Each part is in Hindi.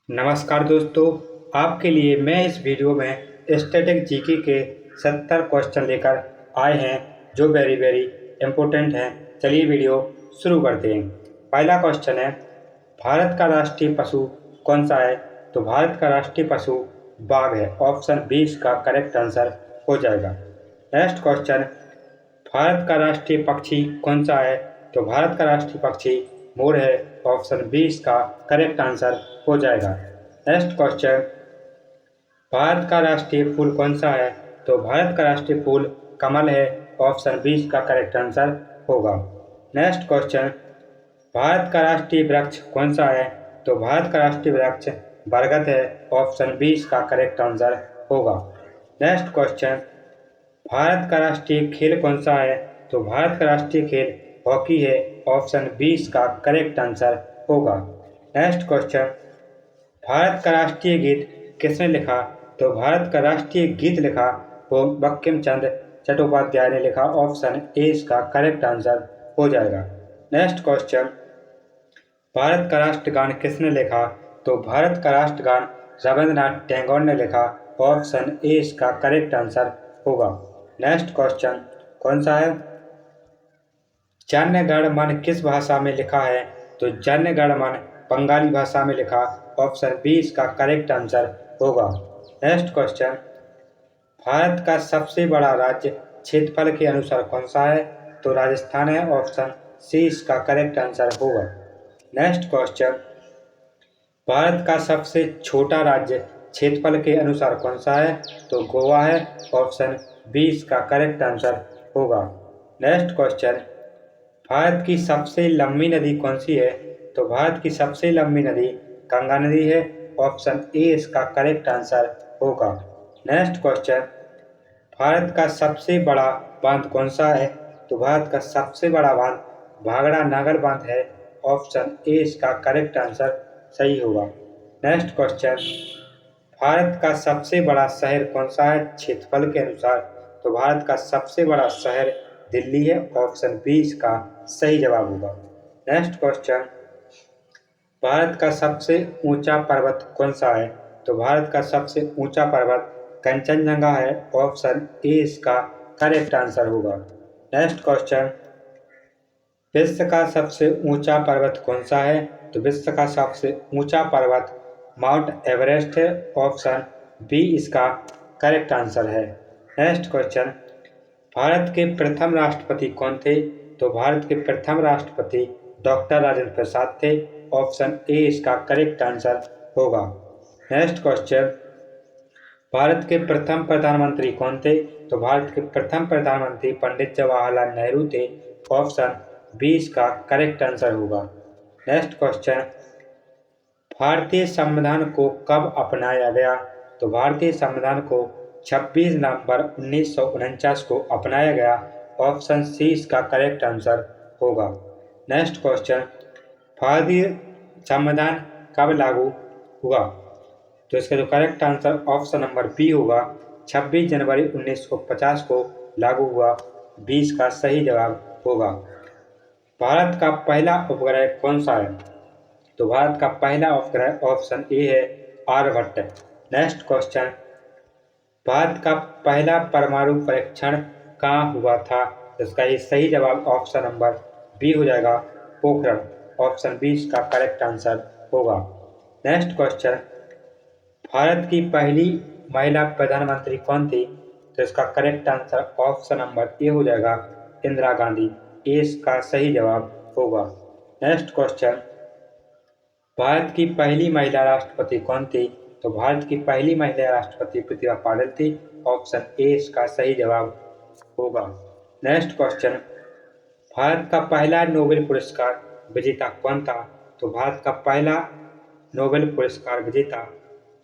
नमस्कार दोस्तों, आपके लिए मैं इस वीडियो में स्टैटिक जीके के 70 क्वेश्चन लेकर आए हैं जो वेरी वेरी इम्पोर्टेंट हैं। चलिए वीडियो शुरू करते हैं। पहला क्वेश्चन है, भारत का राष्ट्रीय पशु कौन सा है? तो भारत का राष्ट्रीय पशु बाघ है। ऑप्शन 20 का करेक्ट आंसर हो जाएगा। नेक्स्ट क्वेश्चन, भारत का राष्ट्रीय पक्षी कौन सा है? तो भारत का राष्ट्रीय पक्षी मोर है। ऑप्शन 20 का करेक्ट आंसर हो जाएगा। नेक्स्ट क्वेश्चन, भारत का राष्ट्रीय फूल कौन सा है? तो भारत का राष्ट्रीय फूल कमल है। ऑप्शन 20 का करेक्ट आंसर होगा। नेक्स्ट क्वेश्चन, भारत का राष्ट्रीय वृक्ष कौन सा है? तो भारत का राष्ट्रीय वृक्ष बरगद है। ऑप्शन 20 का करेक्ट आंसर होगा। नेक्स्ट क्वेश्चन, भारत का राष्ट्रीय खेल कौन सा है? तो भारत का राष्ट्रीय खेल हॉकी है। ऑप्शन 20 का करेक्ट आंसर होगा। नेक्स्ट क्वेश्चन, भारत का राष्ट्रीय गीत किसने लिखा? तो भारत का राष्ट्रीय गीत लिखा वो बंकिम चंद्र चट्टोपाध्याय ने लिखा। ऑप्शन ए इसका करेक्ट आंसर हो जाएगा। नेक्स्ट क्वेश्चन, भारत का राष्ट्रगान किसने लिखा? तो भारत का राष्ट्रगान रविंद्रनाथ टैगोर ने लिखा। ऑप्शन ए इसका करेक्ट आंसर होगा। नेक्स्ट क्वेश्चन कौन सा है? जन गण मन किस भाषा में लिखा है? तो जन गण मन बंगाली भाषा में लिखा। ऑप्शन 20 का करेक्ट आंसर होगा। नेक्स्ट क्वेश्चन, भारत का सबसे बड़ा राज्य क्षेत्रफल के अनुसार कौन सा है? तो राजस्थान है। ऑप्शन सी इसका करेक्ट आंसर होगा। नेक्स्ट क्वेश्चन, भारत का सबसे छोटा राज्य क्षेत्रफल के अनुसार कौन सा है? तो गोवा है। ऑप्शन 20 का करेक्ट आंसर होगा। नेक्स्ट क्वेश्चन, भारत की सबसे लंबी नदी कौन सी है? तो भारत की सबसे लंबी नदी गंगा नदी है। ऑप्शन ए इसका करेक्ट आंसर होगा। नेक्स्ट क्वेश्चन, भारत का सबसे बड़ा बांध कौन सा है? तो भारत का सबसे बड़ा बांध भाखड़ा नागर बांध है। ऑप्शन ए इसका करेक्ट आंसर सही होगा। नेक्स्ट क्वेश्चन, भारत का सबसे बड़ा शहर कौन सा है क्षेत्रफल के अनुसार? तो भारत का सबसे बड़ा शहर दिल्ली है। ऑप्शन 20 का सही जवाब होगा। नेक्स्ट क्वेश्चन, भारत का सबसे ऊंचा पर्वत कौन सा है? तो भारत का सबसे ऊंचा पर्वत कंचनजंगा है। ऑप्शन ए इसका करेक्ट आंसर होगा। नेक्स्ट क्वेश्चन, विश्व का सबसे ऊंचा पर्वत कौन सा है? तो विश्व का सबसे ऊंचा पर्वत माउंट एवरेस्ट है। ऑप्शन बी इसका करेक्ट आंसर है। नेक्स्ट क्वेश्चन, भारत के प्रथम राष्ट्रपति कौन थे? तो भारत के प्रथम राष्ट्रपति डॉक्टर राजेंद्र प्रसाद थे। ऑप्शन ए इसका करेक्ट आंसर होगा। नेक्स्ट क्वेश्चन, भारत के प्रथम प्रधानमंत्री कौन थे? तो भारत के प्रथम प्रधानमंत्री पंडित जवाहरलाल नेहरू थे। ऑप्शन 20 का करेक्ट आंसर होगा। नेक्स्ट क्वेश्चन, भारतीय संविधान को कब अपनाया गया? तो भारतीय संविधान को 26 नवंबर 1949 को अपनाया गया। ऑप्शन सी इसका करेक्ट आंसर होगा। नेक्स्ट क्वेश्चन, भारतीय संविधान कब लागू हुआ? तो इसका जो correct answer option number B होगा। 26 जनवरी 1950 को लागू हुआ। 20 का सही जवाब होगा। भारत का पहला उपग्रह कौन सा है? तो भारत का पहला उपग्रह ऑप्शन ए है आर्यभट्ट। नेक्स्ट क्वेश्चन, भारत का पहला परमाणु परीक्षण कहाँ हुआ था? इसका ये सही जवाब ऑप्शन नंबर बी हो जाएगा, पोखरण। ऑप्शन 20 का करेक्ट आंसर होगा। नेक्स्ट क्वेश्चन, भारत की पहली महिला प्रधानमंत्री कौन थी? तो इसका correct answer option number A हो जाएगा, इंदिरा गांधी। ए इसका सही जवाब होगा। नेक्स्ट क्वेश्चन, भारत की पहली महिला राष्ट्रपति कौन थी? तो भारत की पहली महिला राष्ट्रपति प्रतिभा पाटिल थी। ऑप्शन ए इसका सही जवाब होगा। नेक्स्ट क्वेश्चन, भारत का पहला नोबेल पुरस्कार विजेता कौन था? तो भारत का पहला नोबेल पुरस्कार विजेता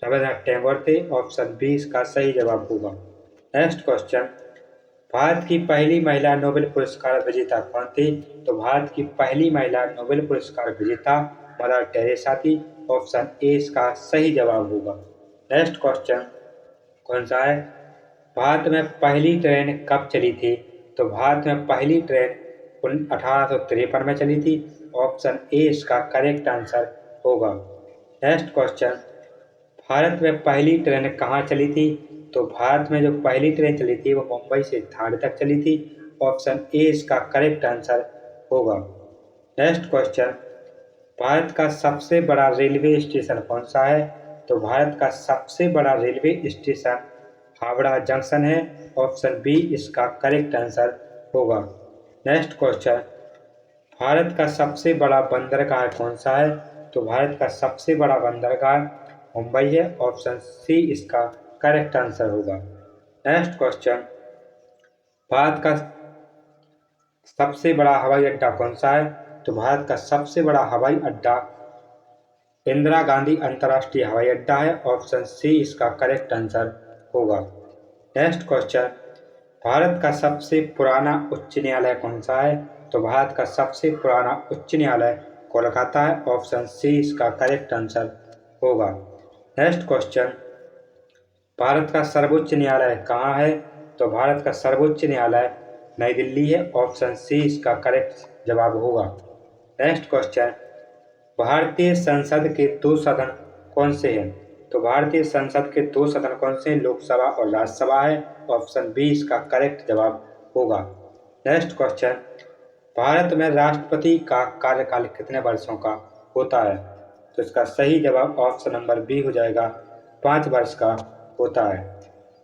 रविंद्रनाथ टैगोर थे। ऑप्शन 20 का सही जवाब होगा। नेक्स्ट क्वेश्चन, भारत की पहली महिला नोबेल पुरस्कार विजेता कौन थी? तो भारत की पहली महिला नोबेल पुरस्कार विजेता मदर टेरेसा थी। ऑप्शन ए इसका सही जवाब होगा। नेक्स्ट क्वेश्चन कौन सा है? भारत में पहली ट्रेन कब चली थी? तो भारत में पहली ट्रेन 1853 में चली थी। ऑप्शन ए इसका करेक्ट आंसर होगा। नेक्स्ट क्वेश्चन, भारत में पहली ट्रेन कहाँ चली थी? तो भारत में जो पहली ट्रेन चली थी वो मुंबई से थाने तक चली थी। ऑप्शन ए इसका करेक्ट आंसर होगा। नेक्स्ट क्वेश्चन, भारत का सबसे बड़ा रेलवे स्टेशन कौन सा है? तो भारत का सबसे बड़ा रेलवे स्टेशन हावड़ा जंक्शन है। ऑप्शन बी इसका करेक्ट आंसर होगा। नेक्स्ट क्वेश्चन, भारत का सबसे बड़ा बंदरगाह कौन सा है? तो भारत का सबसे बड़ा बंदरगाह मुंबई है। ऑप्शन सी इसका करेक्ट आंसर होगा। नेक्स्ट क्वेश्चन, भारत का सबसे बड़ा हवाई अड्डा कौन सा है? तो भारत का सबसे बड़ा हवाई अड्डा इंदिरा गांधी अंतर्राष्ट्रीय हवाई अड्डा है। ऑप्शन सी इसका करेक्ट आंसर होगा। नेक्स्ट क्वेश्चन, भारत का सबसे पुराना उच्च न्यायालय कौन सा है? तो भारत का सबसे पुराना उच्च न्यायालय कोलकाता है। ऑप्शन सी इसका करेक्ट आंसर होगा। नेक्स्ट क्वेश्चन, भारत का सर्वोच्च न्यायालय कहाँ है? तो भारत का सर्वोच्च न्यायालय नई दिल्ली है। ऑप्शन सी इसका करेक्ट जवाब होगा। नेक्स्ट क्वेश्चन, भारतीय संसद के दो सदन कौन से हैं? तो भारतीय संसद के दो सदन कौन से हैं? लोकसभा और राज्यसभा है। ऑप्शन बी इसका करेक्ट जवाब होगा। नेक्स्ट क्वेश्चन, भारत में राष्ट्रपति का कार्यकाल कितने वर्षों का होता है? तो इसका सही जवाब ऑप्शन नंबर बी हो जाएगा, 5 वर्ष का होता है।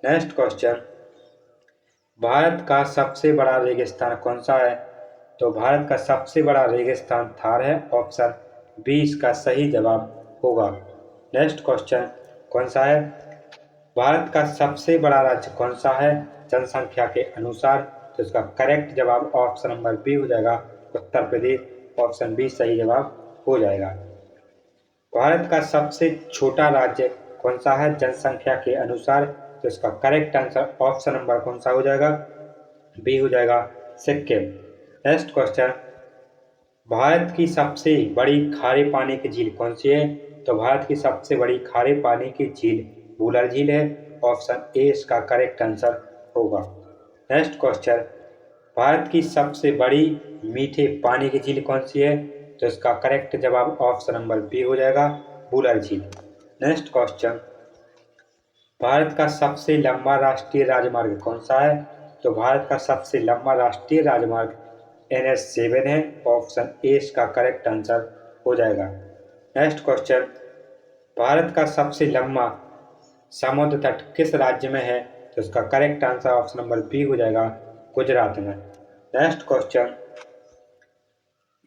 नेक्स्ट क्वेश्चन, भारत का सबसे बड़ा रेगिस्तान कौन सा है? तो भारत का सबसे बड़ा रेगिस्तान थार है। ऑप्शन बी इसका सही जवाब होगा। नेक्स्ट क्वेश्चन कौन सा है, भारत का सबसे बड़ा राज्य कौन सा है जनसंख्या के अनुसार? तो इसका करेक्ट जवाब ऑप्शन नंबर बी हो जाएगा, उत्तर प्रदेश। ऑप्शन बी सही जवाब हो जाएगा। भारत का सबसे छोटा राज्य कौन सा है जनसंख्या के अनुसार? तो इसका करेक्ट आंसर ऑप्शन नंबर कौन सा हो जाएगा, बी हो जाएगा, सिक्किम। नेक्स्ट क्वेश्चन, भारत की सबसे बड़ी खारे पानी की झील कौन सी है? तो भारत की सबसे बड़ी खारे पानी की झील वुलर झील है। ऑप्शन ए इसका करेक्ट आंसर होगा। नेक्स्ट क्वेश्चन, भारत की सबसे बड़ी मीठे पानी की झील कौन सी है? तो इसका करेक्ट जवाब ऑप्शन नंबर बी हो जाएगा, वुलर झील। नेक्स्ट क्वेश्चन, भारत का सबसे लंबा राष्ट्रीय राजमार्ग कौन सा है? तो भारत का सबसे लंबा राष्ट्रीय राजमार्ग NH7 है। ऑप्शन ए इसका करेक्ट आंसर हो जाएगा। नेक्स्ट क्वेश्चन, भारत का सबसे लंबा समुद्र तट किस राज्य में है? तो इसका correct answer option number B हो जाएगा, गुजरात में। नेक्स्ट क्वेश्चन,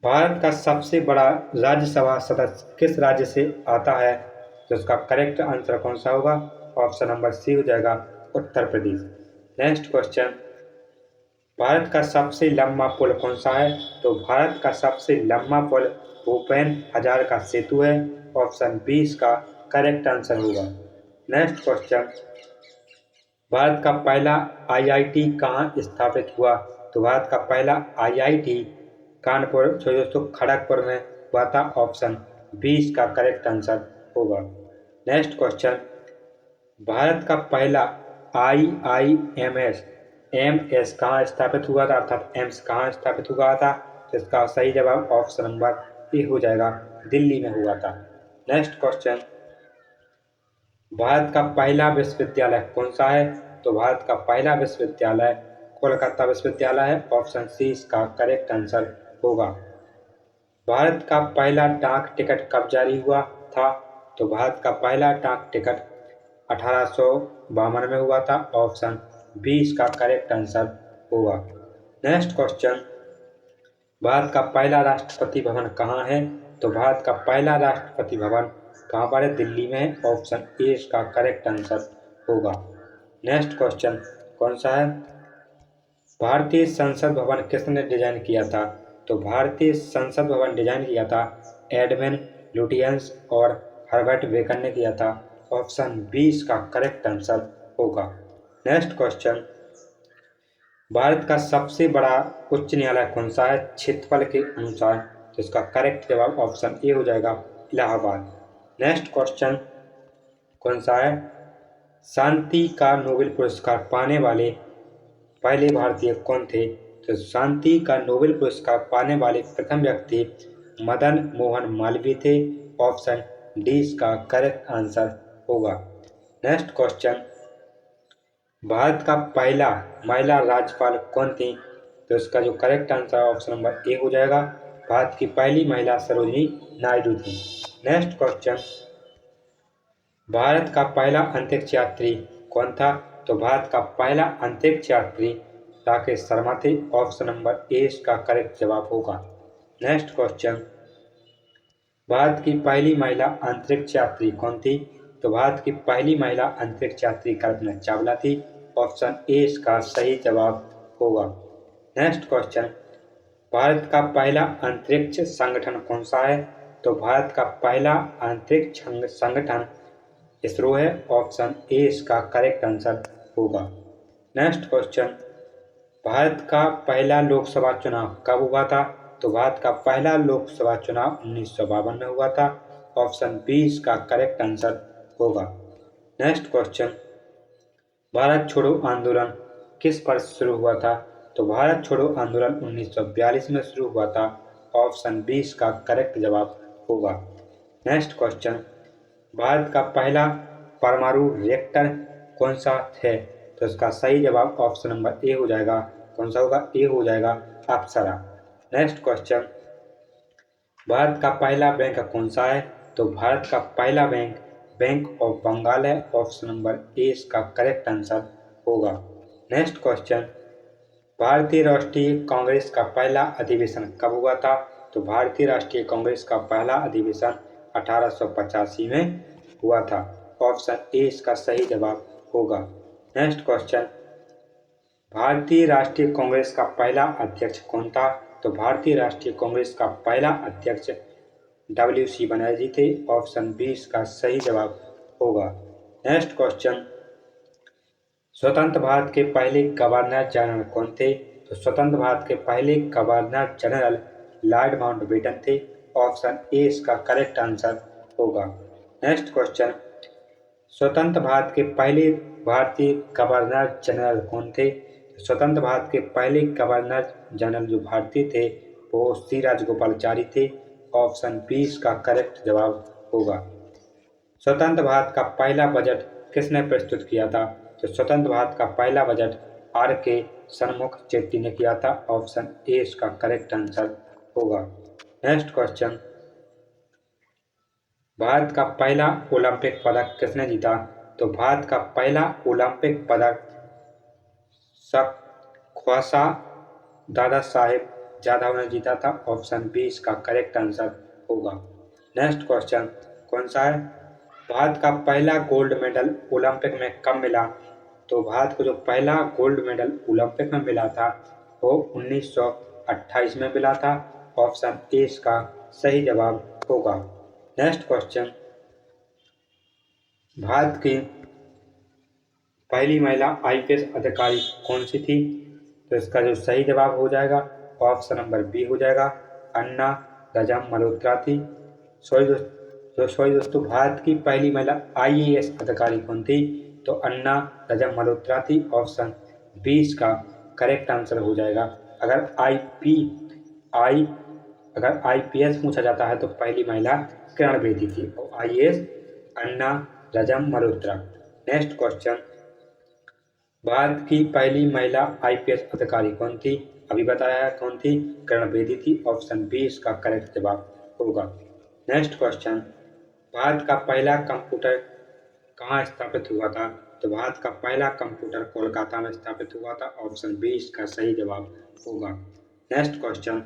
भारत का सबसे बड़ा राज्यसभा सदस्य किस राज्य से आता है? तो इसका करेक्ट आंसर कौन सा होगा? ऑप्शन नंबर सी हो जाएगा, उत्तर प्रदेश। नेक्स्ट क्वेश्चन, भारत का सबसे लंबा पुल कौन सा है? तो भारत का सबसे लंबा पुल भूपेन हजारिका सेतु है। ऑप्शन बी इसका करेक्ट आंसर होगा। नेक्स्ट क्वेश्चन, भारत का पहला IIT कहाँ स्थापित हुआ? तो भारत का पहला IIT कानपुर खड़गपुर में हुआ था। ऑप्शन बी इसका करेक्ट आंसर होगा। नेक्स्ट क्वेश्चन, भारत का पहला IIMS कहाँ स्थापित हुआ था, अर्थात एम्स कहाँ स्थापित हुआ था? तो इसका सही जवाब ऑप्शन नंबर ए हो जाएगा, दिल्ली में हुआ था। नेक्स्ट क्वेश्चन, भारत का पहला विश्वविद्यालय कौन सा है? तो भारत का पहला विश्वविद्यालय कोलकाता विश्वविद्यालय है। ऑप्शन सी इसका करेक्ट आंसर होगा। भारत का पहला डाक टिकट कब जारी हुआ था? तो भारत का पहला डाक टिकट 1852 में हुआ था। ऑप्शन बी इसका करेक्ट आंसर होगा। नेक्स्ट क्वेश्चन, भारत का पहला राष्ट्रपति भवन कहाँ है? तो भारत का पहला राष्ट्रपति भवन कहाँ पर है? दिल्ली में है। ऑप्शन ए इसका करेक्ट आंसर होगा। नेक्स्ट क्वेश्चन कौन सा है, भारतीय संसद भवन किसने डिजाइन किया था? तो भारतीय संसद भवन डिजाइन किया था एडविन लुटियंस और हर्बर्ट बेकर ने किया था। ऑप्शन बी इसका करेक्ट आंसर होगा। नेक्स्ट क्वेश्चन, भारत का सबसे बड़ा उच्च न्यायालय कौन सा है क्षेत्रफल के अनुसार? तो इसका करेक्ट जवाब ऑप्शन ए हो जाएगा, इलाहाबाद। नेक्स्ट क्वेश्चन कौन सा है, शांति का नोबेल पुरस्कार पाने वाले पहले भारतीय कौन थे? तो शांति का नोबेल पुरस्कार पाने वाले प्रथम व्यक्ति मदन मोहन मालवीय थे। ऑप्शन डी इसका करेक्ट आंसर होगा। नेक्स्ट क्वेश्चन, भारत का पहला महिला राज्यपाल कौन थी? तो इसका जो correct answer option number A हो जाएगा। भारत की पहली महिला सरोजिनी नायडू थी। नेक्स्ट क्वेश्चन, भारत का पहला अंतरिक्ष यात्री कौन था? तो भारत का पहला अंतरिक्ष यात्री राकेश शर्मा थे। ऑप्शन नंबर ए इसका करेक्ट जवाब होगा। नेक्स्ट क्वेश्चन, भारत की पहली महिला अंतरिक्ष यात्री कौन थी? तो भारत की पहली महिला अंतरिक्ष यात्री कल्पना चावला थी। ऑप्शन ए इसका सही जवाब होगा। नेक्स्ट क्वेश्चन, भारत का पहला अंतरिक्ष संगठन कौन सा है? तो भारत का पहला अंतरिक्ष संगठन इसरो है। ऑप्शन ए इसका करेक्ट आंसर होगा। नेक्स्ट क्वेश्चन, भारत का पहला लोकसभा चुनाव कब हुआ था? तो भारत का पहला लोकसभा चुनाव 1952 में हुआ था। ऑप्शन बी इसका करेक्ट आंसर होगा। नेक्स्ट क्वेश्चन, भारत छोड़ो आंदोलन किस वर्ष शुरू हुआ था? तो भारत छोड़ो आंदोलन 1942 में शुरू हुआ था। ऑप्शन बी इसका करेक्ट जवाब होगा। नेक्स्ट क्वेश्चन, भारत का पहला परमाणु रिएक्टर कौन सा है? तो इसका सही जवाब ऑप्शन नंबर ए हो जाएगा। कौन सा होगा? ए हो जाएगा, अप्सरा। नेक्स्ट क्वेश्चन, भारत का पहला बैंक कौन सा है? तो भारत का पहला बैंक बैंक ऑफ बंगाल है। ऑप्शन नंबर ए इसका करेक्ट आंसर होगा। नेक्स्ट क्वेश्चन, भारतीय राष्ट्रीय कांग्रेस का पहला अधिवेशन कब हुआ था? तो भारतीय राष्ट्रीय कांग्रेस का पहला अधिवेशन 1885 में हुआ था। ऑप्शन ए इसका सही जवाब होगा। नेक्स्ट क्वेश्चन, भारतीय राष्ट्रीय कांग्रेस का पहला अध्यक्ष कौन था? तो भारतीय राष्ट्रीय कांग्रेस का पहला अध्यक्ष WC बनर्जी थे। ऑप्शन बी इसका सही जवाब होगा। नेक्स्ट क्वेश्चन, स्वतंत्र भारत के पहले गवर्नर जनरल कौन थे? तो स्वतंत्र भारत के पहले गवर्नर जनरल लॉर्ड माउंटबेटन थे। ऑप्शन ए इसका करेक्ट आंसर होगा। नेक्स्ट क्वेश्चन, स्वतंत्र भारत के पहले भारतीय गवर्नर जनरल कौन थे? स्वतंत्र भारत के पहले गवर्नर जनरल जो भारतीय थे वो सी राजगोपालाचारी थे। ऑप्शन बी इसका करेक्ट जवाब होगा। स्वतंत्र भारत का पहला बजट किसने प्रस्तुत किया था? तो स्वतंत्र भारत का पहला बजट RK षणमुख चेट्टी ने किया था। ऑप्शन ए इसका करेक्ट आंसर होगा। नेक्स्ट क्वेश्चन, भारत का पहला ओलंपिक पदक किसने जीता? तो भारत का पहला ओलंपिक पदक ख्वाजा दादा साहेब जाधव ने जीता था। ऑप्शन बी इसका करेक्ट आंसर होगा। नेक्स्ट क्वेश्चन कौन सा है? भारत का पहला गोल्ड मेडल ओलंपिक में कब मिला? तो भारत को जो पहला गोल्ड मेडल ओलंपिक में मिला था वो 1928 में मिला था। ऑप्शन ए इसका सही जवाब होगा। नेक्स्ट क्वेश्चन, भारत की पहली महिला IPS अधिकारी कौन सी थी? तो इसका जो सही जवाब हो जाएगा ऑप्शन नंबर बी हो जाएगा, अन्ना रजम मल्होत्रा थी। सॉरी दोस्तों, भारत की पहली महिला IAS अधिकारी कौन थी? तो अन्ना रजम मल्होत्रा थी। ऑप्शन बी इसका करेक्ट आंसर हो जाएगा। अगर IPS पूछा जाता है तो पहली महिला किरण बेदी थी और IAS अन्ना रजम मल्होत्रा। नेक्स्ट क्वेश्चन, भारत की पहली महिला IPS अधिकारी कौन थी? अभी बताया है कौन थी, किरण बेदी थी। ऑप्शन बी इसका करेक्ट जवाब होगा। नेक्स्ट क्वेश्चन, भारत का पहला कंप्यूटर कहाँ स्थापित हुआ था? तो भारत का पहला कंप्यूटर कोलकाता में स्थापित हुआ था। ऑप्शन बी इसका सही जवाब होगा। नेक्स्ट क्वेश्चन,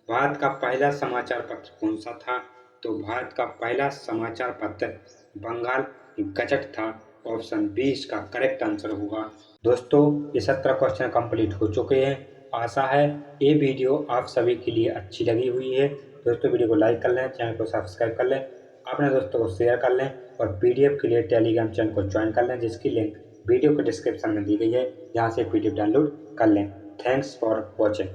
भारत का पहला समाचार पत्र कौन सा था? तो भारत का पहला समाचार पत्र बंगाल गजट था। ऑप्शन बी इसका करेक्ट आंसर होगा। दोस्तों ये 17 क्वेश्चन कंप्लीट हो चुके हैं। आशा है ये वीडियो आप सभी के लिए अच्छी लगी हुई है। दोस्तों वीडियो को लाइक कर लें, चैनल को सब्सक्राइब कर लें, अपने दोस्तों को शेयर कर लें और PDF के लिए टेलीग्राम चैनल को ज्वाइन कर लें जिसकी लिंक वीडियो के डिस्क्रिप्शन में दी गई है। यहाँ से PDF डाउनलोड कर लें। Thanks for watching.